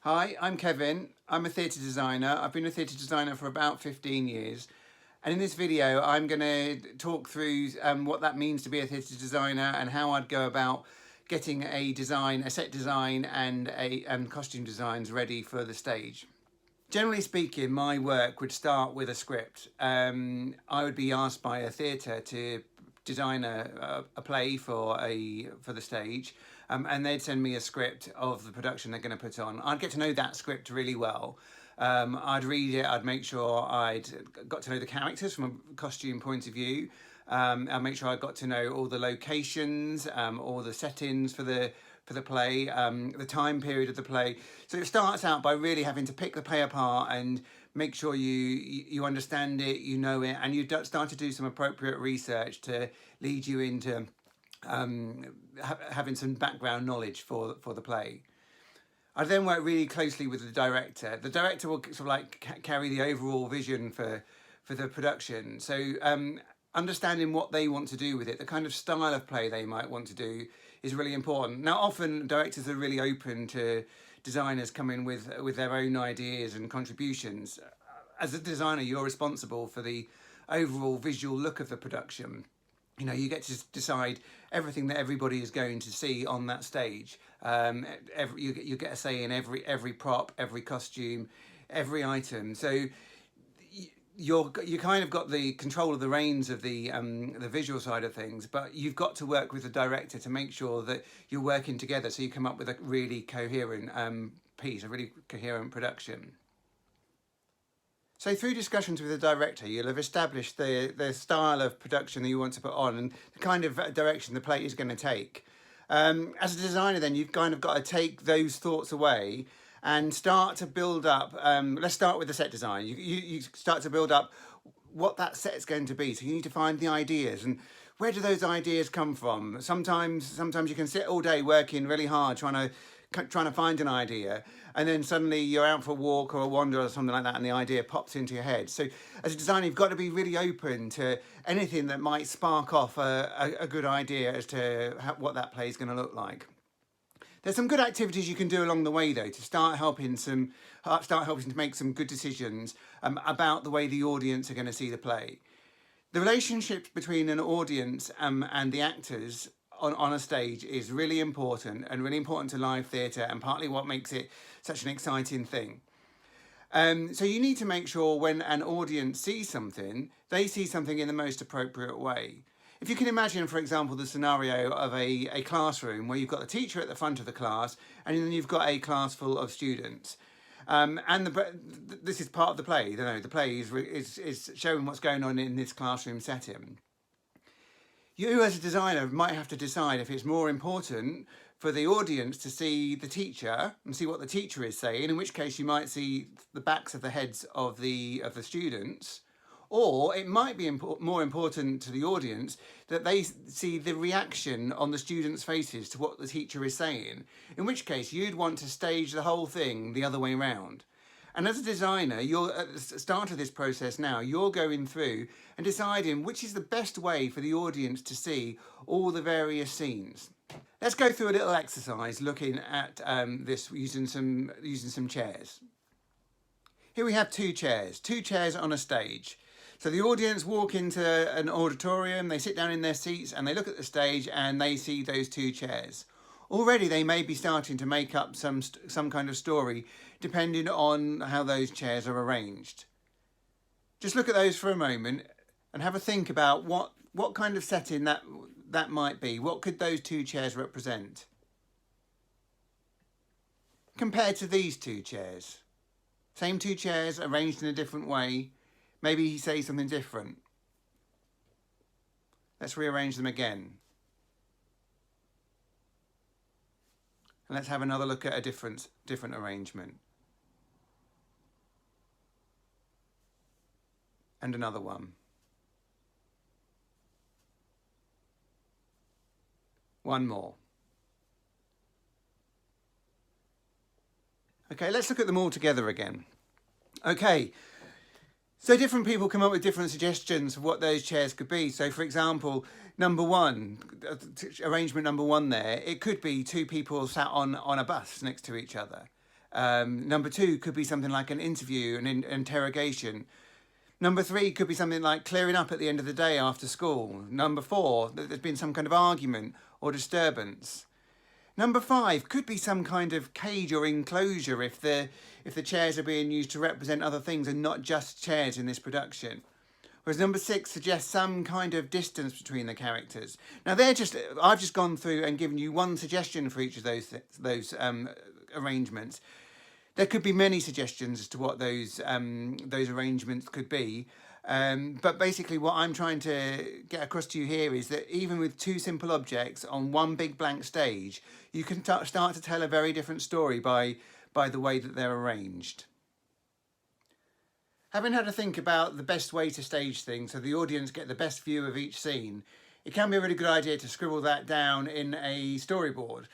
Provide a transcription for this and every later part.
Hi, I'm Kevin. I'm a theatre designer. I've been a theatre designer for about 15 years. And in this video, I'm going to talk through what that means to be a theatre designer and how I'd go about getting a set design and costume designs ready for the stage. Generally speaking, my work would start with a script. I would be asked by a theatre to design a play for the stage, and they'd send me a script of the production they're going to put on. I'd get to know that script really well. I'd read it. I'd make sure I'd got to know the characters from a costume point of view. I'd make sure I got to know all the locations, all the settings for the play, the time period of the play. So it starts out by really having to pick the play apart and make sure you understand it, you know it, and you start to do some appropriate research to lead you into having some background knowledge for the play. I then work really closely with the director. The director will sort of like carry the overall vision for the production. So understanding what they want to do with it, the kind of style of play they might want to do is really important. Now, often directors are really open to designers coming with their own ideas and contributions. As a designer, you're responsible for the overall visual look of the production. You know, you get to decide everything that everybody is going to see on that stage. You get a say in every prop, every costume, every item. So you kind of got the control of the reins of the visual side of things, but you've got to work with the director to make sure that you're working together so you come up with a really coherent piece, a really coherent production. So through discussions with the director, you'll have established the style of production that you want to put on and the kind of direction the play is going to take. As a designer then, you've kind of got to take those thoughts away and start to build up. Let's start with the set design. You start to build up what that set is going to be. So you need to find the ideas and where do those ideas come from? Sometimes you can sit all day working really hard trying to find an idea, and then suddenly you're out for a walk or a wander or something like that and the idea pops into your head. So as a designer, you've got to be really open to anything that might spark off a good idea as to what that play is going to look like. There's some good activities you can do along the way though to start helping to make some good decisions about the way the audience are going to see the play. The relationship between an audience and the actors on a stage is really important to live theatre, and partly what makes it such an exciting thing. So you need to make sure when an audience sees something, they see something in the most appropriate way. If you can imagine, for example, the scenario of a classroom where you've got the teacher at the front of the class and then you've got a class full of students. This is part of the play. You know, the play is showing what's going on in this classroom setting. You as a designer might have to decide if it's more important for the audience to see the teacher and see what the teacher is saying, in which case you might see the backs of the heads of the students, or it might be more important to the audience that they see the reaction on the students' faces to what the teacher is saying, in which case you'd want to stage the whole thing the other way around. And as a designer, you're at the start of this process now, you're going through and deciding which is the best way for the audience to see all the various scenes. Let's go through a little exercise looking at this using some chairs. Here we have two chairs on a stage. So the audience walk into an auditorium, they sit down in their seats and they look at the stage and they see those two chairs. Already they may be starting to make up some kind of story depending on how those chairs are arranged. Just look at those for a moment and have a think about what kind of setting that might be. What could those two chairs represent? Compared to these two chairs. Same two chairs arranged in a different way. Maybe he says something different. Let's rearrange them again. And let's have another look at a different arrangement. And another one. One more. Okay, let's look at them all together again. Okay. So different people come up with different suggestions of what those chairs could be. So for example, arrangement number one there, it could be two people sat on a bus next to each other. Number 2 could be something like an interview, an interrogation. Number 3 could be something like clearing up at the end of the day after school. Number 4, that there's been some kind of argument or disturbance. Number 5 could be some kind of cage or enclosure if the chairs are being used to represent other things and not just chairs in this production. Whereas number 6 suggests some kind of distance between the characters. Now I've just gone through and given you one suggestion for each of those arrangements. There could be many suggestions as to what those arrangements could be. But basically what I'm trying to get across to you here is that even with 2 simple objects on one big blank stage, you can start to tell a very different story by the way that they're arranged. Having had to think about the best way to stage things so the audience get the best view of each scene, it can be a really good idea to scribble that down in a storyboard.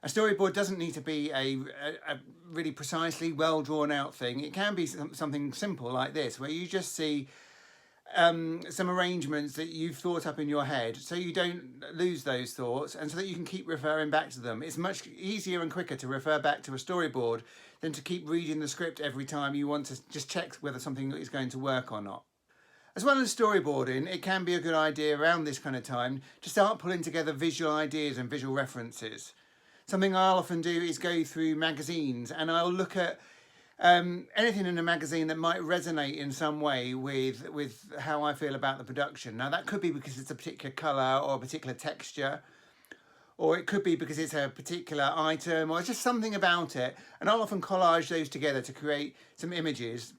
A storyboard doesn't need to be a really precisely well drawn out thing. It can be something simple like this, where you just see some arrangements that you've thought up in your head so you don't lose those thoughts and so that you can keep referring back to them. It's much easier and quicker to refer back to a storyboard than to keep reading the script every time you want to just check whether something is going to work or not. As well as storyboarding, it can be a good idea around this kind of time to start pulling together visual ideas and visual references. Something I'll often do is go through magazines and I'll look at anything in a magazine that might resonate in some way with how I feel about the production. Now that could be because it's a particular colour or a particular texture, or it could be because it's a particular item or just something about it, and I'll often collage those together to create some images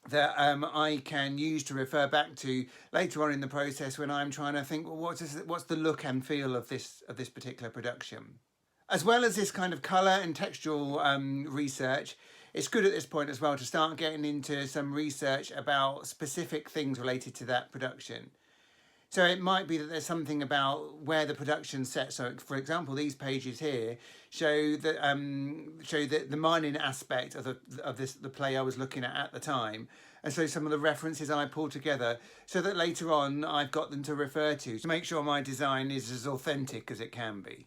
that I can use to refer back to later on in the process when I'm trying to think, well, what's the look and feel of this particular production. As well as this kind of colour and textual research, it's good at this point as well to start getting into some research about specific things related to that production. So it might be that there's something about where the production's set. So, for example, these pages here show that the mining aspect of the play I was looking at the time, and so some of the references I pulled together, so that later on I've got them to refer to make sure my design is as authentic as it can be.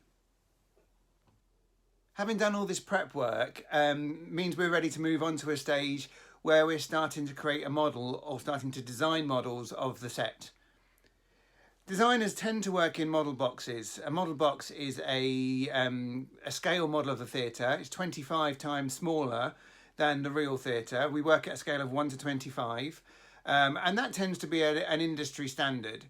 Having done all this prep work means we're ready to move on to a stage where we're starting to create a model or starting to design models of the set. Designers tend to work in model boxes. A model box is a scale model of the theatre. It's 25 times smaller than the real theatre. We work at a scale of 1 to 25, and that tends to be an industry standard.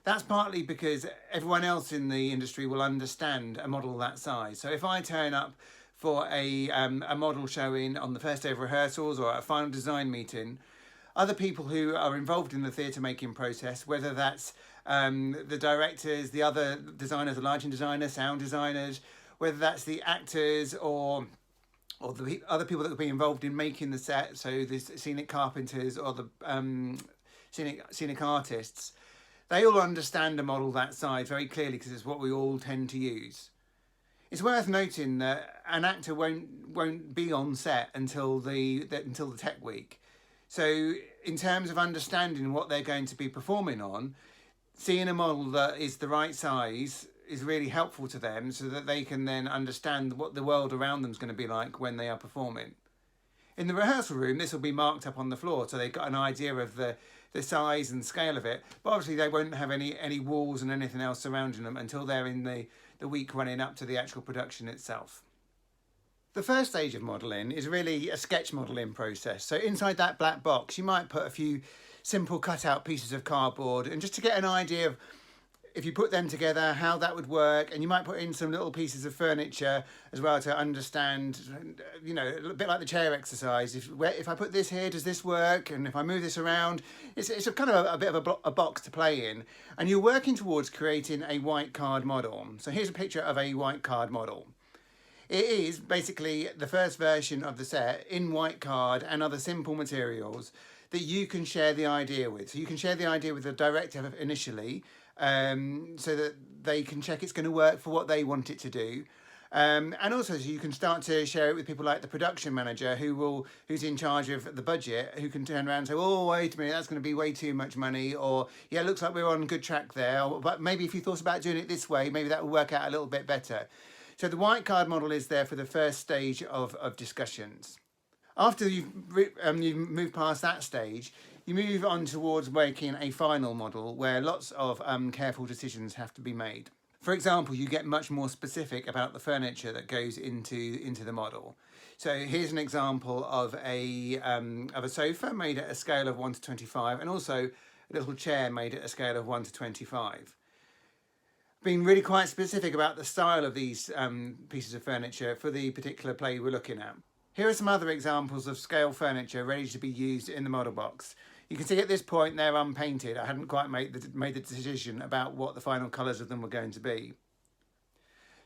That's partly because everyone else in the industry will understand a model that size. So if I turn up for a model showing on the first day of rehearsals or at a final design meeting, other people who are involved in the theatre making process, whether that's the directors, the other designers, the lighting designers, sound designers, whether that's the actors or the other people that will be involved in making the set, so the scenic carpenters or the scenic artists, they all understand a model that size very clearly because it's what we all tend to use. It's worth noting that an actor won't be on set until the tech week. So in terms of understanding what they're going to be performing on, seeing a model that is the right size is really helpful to them so that they can then understand what the world around them is going to be like when they are performing. In the rehearsal room, this will be marked up on the floor, so they've got an idea of the size and scale of it, but obviously they won't have any walls and anything else surrounding them until they're in the week running up to the actual production itself. The first stage of modelling is really a sketch modelling process. So inside that black box, you might put a few simple cut-out pieces of cardboard, and just to get an idea of, if you put them together, how that would work. And you might put in some little pieces of furniture as well to understand, you know, a bit like the chair exercise. If I put this here, does this work? And if I move this around, it's a kind of a bit of a box to play in. And you're working towards creating a white card model. So here's a picture of a white card model. It is basically the first version of the set in white card and other simple materials that you can share the idea with. So you can share the idea with the director initially, so that they can check it's going to work for what they want it to do. And also, so you can start to share it with people like the production manager who's in charge of the budget, who can turn around and say, oh, wait a minute, that's going to be way too much money, or yeah, it looks like we're on a good track there, but maybe if you thought about doing it this way, maybe that will work out a little bit better. So the white card model is there for the first stage of discussions. After you've moved past that stage, you move on towards making a final model where lots of careful decisions have to be made. For example, you get much more specific about the furniture that goes into the model. So here's an example of a sofa made at a scale of 1 to 25, and also a little chair made at a scale of 1 to 25. Being really quite specific about the style of these pieces of furniture for the particular play we're looking at. Here are some other examples of scale furniture ready to be used in the model box. You can see at this point they're unpainted. I hadn't quite made the decision about what the final colours of them were going to be.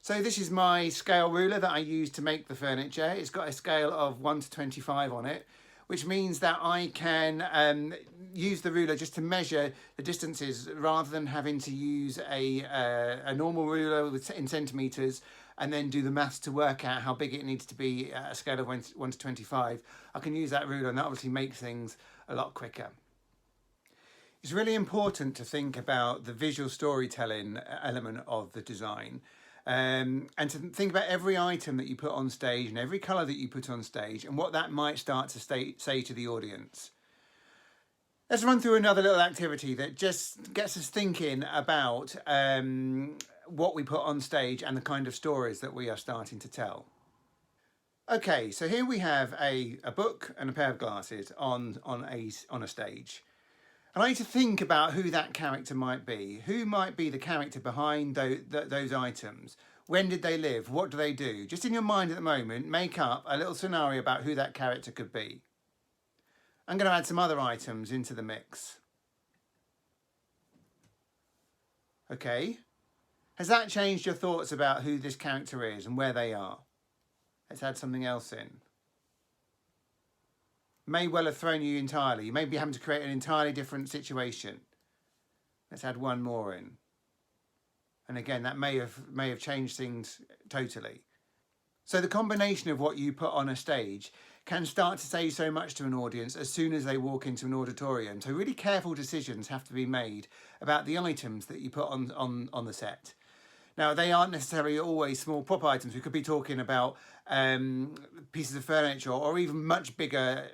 So this is my scale ruler that I use to make the furniture. It's got a scale of 1 to 25 on it, which means that I can use the ruler just to measure the distances rather than having to use a normal ruler in centimetres and then do the maths to work out how big it needs to be at a scale of 1 to 25. I can use that ruler, and that obviously makes things a lot quicker. It's really important to think about the visual storytelling element of the design, and to think about every item that you put on stage and every colour that you put on stage and what that might start to say to the audience. Let's run through another little activity that just gets us thinking about what we put on stage and the kind of stories that we are starting to tell. Okay, so here we have a book and a pair of glasses on a stage. And I need to think about who that character might be. Who might be the character behind those items? When did they live? What do they do? Just in your mind at the moment, make up a little scenario about who that character could be. I'm going to add some other items into the mix. Okay. Has that changed your thoughts about who this character is and where they are? Let's add something else in. May well have thrown you entirely. You may be having to create an entirely different situation. Let's add one more in. And again, that may have changed things totally. So the combination of what you put on a stage can start to say so much to an audience as soon as they walk into an auditorium. So really careful decisions have to be made about the items that you put on the set. Now, they aren't necessarily always small prop items. We could be talking about pieces of furniture or even much bigger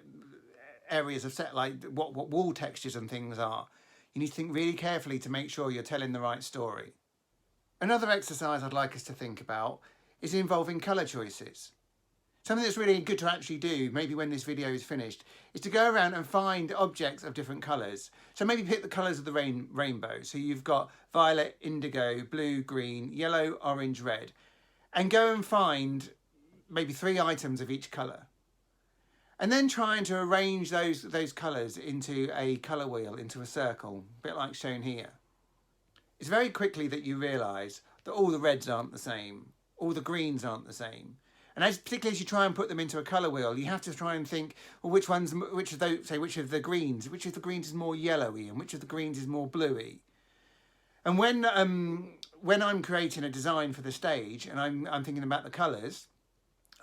areas of set, like what wall textures and things are. You need to think really carefully to make sure you're telling the right story. Another exercise I'd like us to think about is involving colour choices. Something that's really good to actually do, maybe when this video is finished, is to go around and find objects of different colours. So maybe pick the colours of the rainbow. So you've got violet, indigo, blue, green, yellow, orange, red. And go and find maybe 3 items of each colour. And then trying to arrange those colours into a colour wheel, into a circle, a bit like shown here. It's very quickly that you realise that all the reds aren't the same, all the greens aren't the same. And particularly as you try and put them into a colour wheel, you have to try and think, well, which of the greens is more yellowy and which of the greens is more bluey. And when I'm creating a design for the stage and I'm thinking about the colours,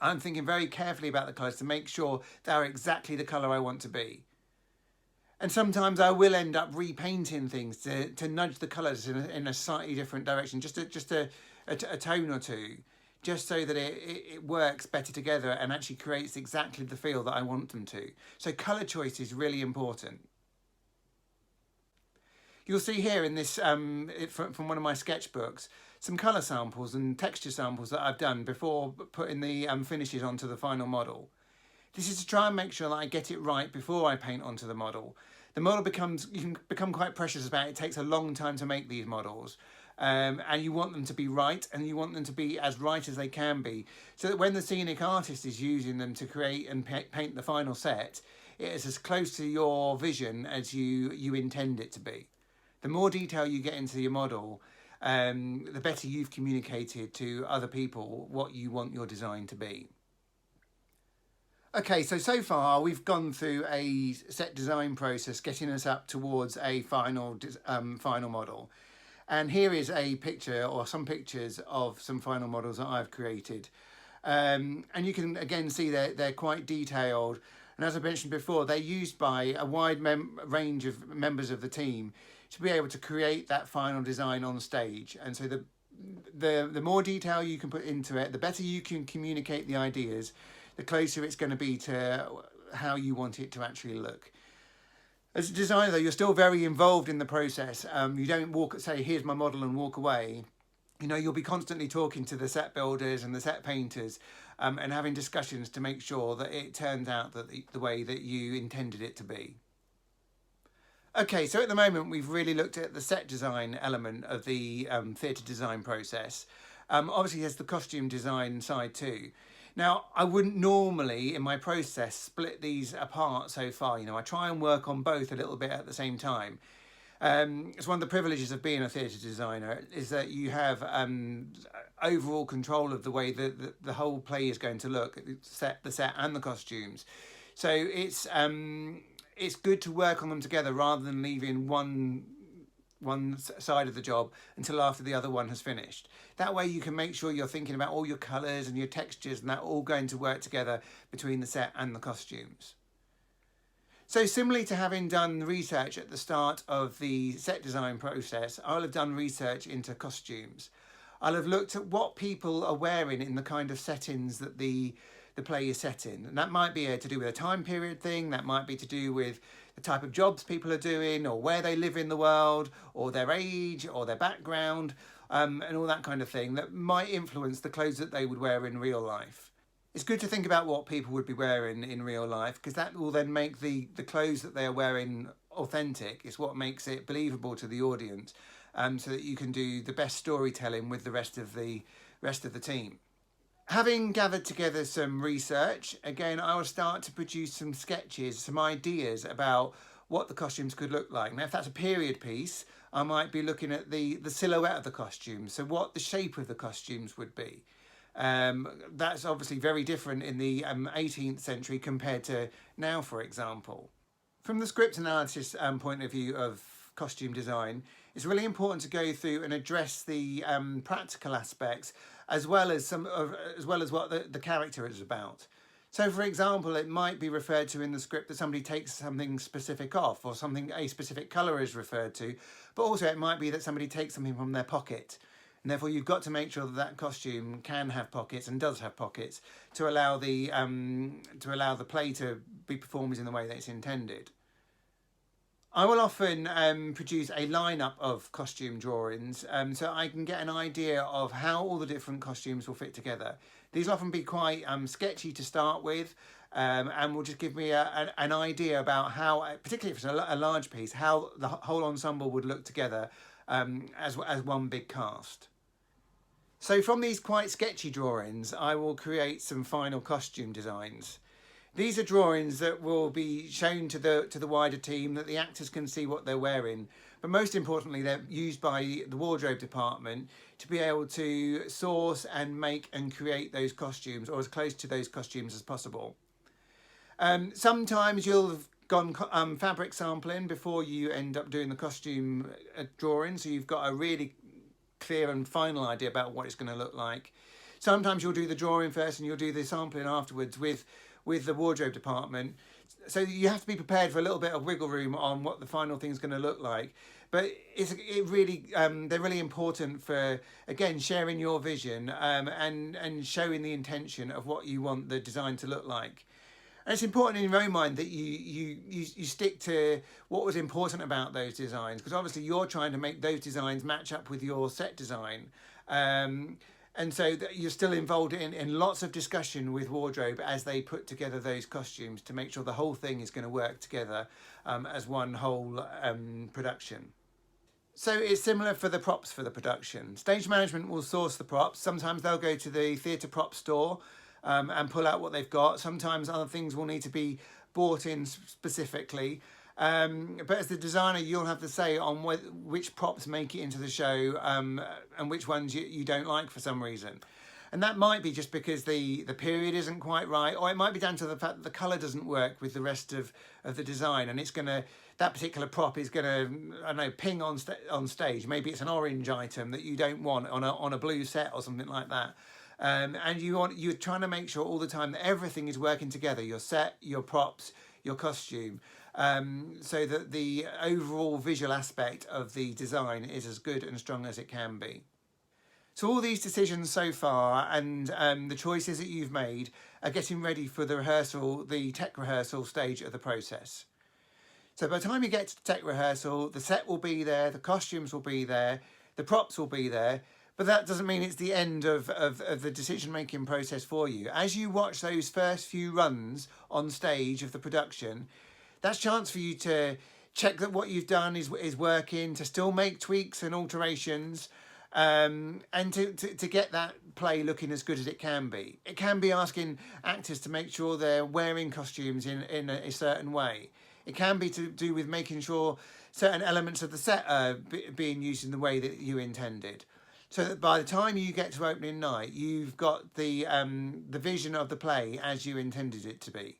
I'm thinking very carefully about the colours to make sure they're exactly the colour I want to be. And sometimes I will end up repainting things to nudge the colours in a slightly different direction, just a tone or two, just so that it works better together and actually creates exactly the feel that I want them to. So colour choice is really important. You'll see here in this, from one of my sketchbooks, some colour samples and texture samples that I've done before putting the finishes onto the final model. This is to try and make sure that I get it right before I paint onto the model. The model you can become quite precious about it. It takes a long time to make these models. And you want them to be right, and you want them to be as right as they can be, so that when the scenic artist is using them to create and paint the final set, it is as close to your vision as you intend it to be. The more detail you get into your model, the better you've communicated to other people what you want your design to be. Okay, so far we've gone through a set design process, getting us up towards a final model. And here is a picture, or some pictures of some final models that I've created. And you can again see they're quite detailed. And as I mentioned before, they're used by a wide range of members of the team to be able to create that final design on stage. And so the more detail you can put into it, the better you can communicate the ideas, the closer it's going to be to how you want it to actually look. As a designer, though, you're still very involved in the process. You don't say, here's my model and walk away. You know, you'll be constantly talking to the set builders and the set painters, and having discussions to make sure that it turns out that the way that you intended it to be. Okay, so at the moment we've really looked at the set design element of the theatre design process. Obviously there's the costume design side too. Now, I wouldn't normally in my process split these apart so far. You know, I try and work on both a little bit at the same time. It's one of the privileges of being a theatre designer is that you have overall control of the way that the whole play is going to look, the set and the costumes. So it's good to work on them together rather than leaving one side of the job until after the other one has finished. That way you can make sure you're thinking about all your colours and your textures and that all going to work together between the set and the costumes. So similarly to having done research at the start of the set design process, I'll have done research into costumes. I'll have looked at what people are wearing in the kind of settings that the play is set in. And that might be to do with a time period thing, that might be to do with the type of jobs people are doing, or where they live in the world, or their age, or their background, and all that kind of thing that might influence the clothes that they would wear in real life. It's good to think about what people would be wearing in real life, because that will then make the clothes that they are wearing authentic. It's what makes it believable to the audience, so that you can do the best storytelling with the rest of the team. Having gathered together some research, again, I will start to produce some sketches, some ideas about what the costumes could look like. Now, if that's a period piece, I might be looking at the silhouette of the costumes, so what the shape of the costumes would be. That's obviously very different in the 18th century compared to now, for example. From the script analysis point of view of costume design, it's really important to go through and address the practical aspects as well as what the character is about. So, for example, it might be referred to in the script that somebody takes something specific off, or a specific colour is referred to, but also it might be that somebody takes something from their pocket. And therefore, you've got to make sure that costume can have pockets and does have pockets to allow the play to be performed in the way that it's intended. I will often produce a lineup of costume drawings so I can get an idea of how all the different costumes will fit together. These will often be quite sketchy to start with, and will just give me an idea about how, particularly if it's a large piece, how the whole ensemble would look together as one big cast. So from these quite sketchy drawings, I will create some final costume designs. These are drawings that will be shown to the wider team, that the actors can see what they're wearing. But most importantly, they're used by the wardrobe department to be able to source and make and create those costumes, or as close to those costumes as possible. Sometimes you'll have gone fabric sampling before you end up doing the costume drawing, so you've got a really clear and final idea about what it's going to look like. Sometimes you'll do the drawing first and you'll do the sampling afterwards with the wardrobe department. So you have to be prepared for a little bit of wiggle room on what the final thing is going to look like. But they're really important for, again, sharing your vision and showing the intention of what you want the design to look like. And it's important in your own mind that you stick to what was important about those designs, because obviously you're trying to make those designs match up with your set design. And so that you're still involved in lots of discussion with wardrobe as they put together those costumes to make sure the whole thing is going to work together as one whole production. So it's similar for the props for the production. Stage management will source the props. Sometimes they'll go to the theatre prop store and pull out what they've got. Sometimes other things will need to be bought in specifically. But as the designer, you'll have to say on which props make it into the show and which ones you don't like for some reason. And that might be just because the period isn't quite right, or it might be down to the fact that the colour doesn't work with the rest of the design, and that particular prop is gonna, I don't know, ping on stage. Maybe it's an orange item that you don't want on a blue set or something like that. And you're trying to make sure all the time that everything is working together, your set, your props, your costume, so that the overall visual aspect of the design is as good and strong as it can be. So all these decisions so far and the choices that you've made are getting ready for the rehearsal, the tech rehearsal stage of the process. So by the time you get to tech rehearsal, the set will be there, the costumes will be there, the props will be there, but that doesn't mean it's the end of the decision-making process for you. As you watch those first few runs on stage of the production, that's a chance for you to check that what you've done is working, to still make tweaks and alterations, and to get that play looking as good as it can be. It can be asking actors to make sure they're wearing costumes in a certain way. It can be to do with making sure certain elements of the set are being used in the way that you intended. So that by the time you get to opening night, you've got the vision of the play as you intended it to be.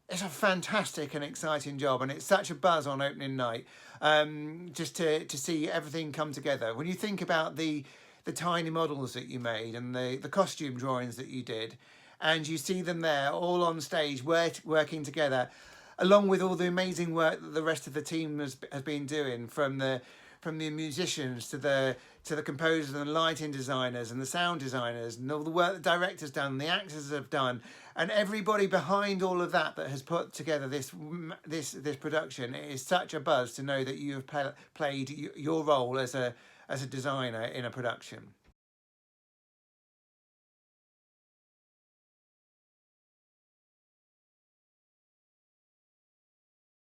It's a fantastic and exciting job, and it's such a buzz on opening night, just to see everything come together. When you think about the tiny models that you made and the costume drawings that you did, and you see them there all on stage working together, along with all the amazing work that the rest of the team has been doing, from the musicians to the composers and the lighting designers and the sound designers, and all the work the director's done, the actors have done, and everybody behind all of that has put together this production. It is such a buzz to know that you have played your role as a designer in a production.